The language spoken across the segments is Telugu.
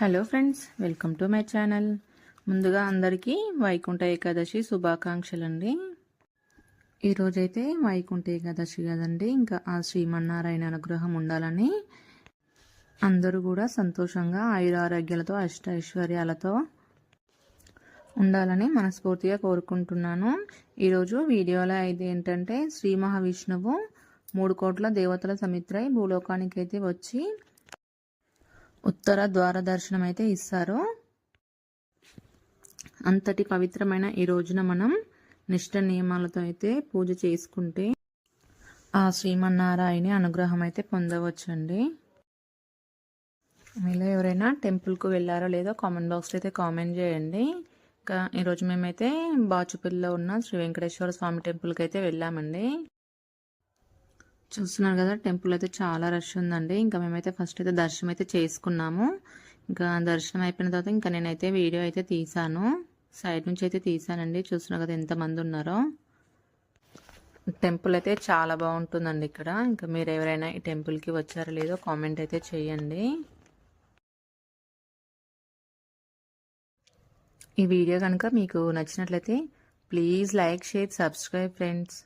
Hello friends, welcome to my channel. ముందుగా అందరికీ వైకుంఠ ఏకాదశి శుభాకాంక్షలు అండి. ఈరోజైతే వైకుంఠ ఏకాదశి కదండి. ఇంకా ఆ శ్రీమన్నారాయణ అనుగ్రహం ఉండాలని అందరూ కూడా సంతోషంగా ఆయురారోగ్యాలతో అష్టైశ్వర్యాలతో ఉండాలని మనస్ఫూర్తిగా కోరుకుంటున్నాను. ఈరోజు వీడియోలో అయితే ఏంటంటే శ్రీ మహావిష్ణువు 3 కోట్ల దేవతల సమిత్రై భూలోకానికి అయితే వచ్చి ఉత్తర ద్వార దర్శనం అయితే ఇస్తారు. అంతటి పవిత్రమైన ఈ రోజున మనం నిష్ఠ నియమాలతో అయితే పూజ చేసుకుంటే ఆ శ్రీమన్నారాయణ అనుగ్రహం అయితే పొందవచ్చండి. మీలో ఎవరైనా టెంపుల్కు వెళ్ళారో లేదో కామెంట్ బాక్స్లో అయితే కామెంట్ చేయండి. ఇంకా ఈరోజు మేమైతే బాచుపల్లిలో ఉన్న శ్రీ వెంకటేశ్వర స్వామి టెంపుల్కి అయితే వెళ్ళామండి. చూస్తున్నారు కదా, టెంపుల్ అయితే చాలా రష్ ఉందండి. ఇంకా మేమైతే ఫస్ట్ అయితే దర్శనం అయితే చేసుకున్నాము. ఇంకా దర్శనం అయిపోయిన తర్వాత ఇంకా నేనైతే వీడియో అయితే తీసాను, సైడ్ నుంచి అయితే తీసానండి. చూస్తున్నారు కదా ఎంతమంది ఉన్నారో. టెంపుల్ అయితే చాలా బాగుంటుందండి ఇక్కడ. ఇంకా మీరు ఎవరైనా ఈ టెంపుల్కి వచ్చారో లేదో కామెంట్ అయితే చేయండి. ఈ వీడియో కనుక మీకు నచ్చినట్లయితే please like, share, subscribe friends.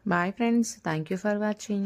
Bye friends, thank you for watching.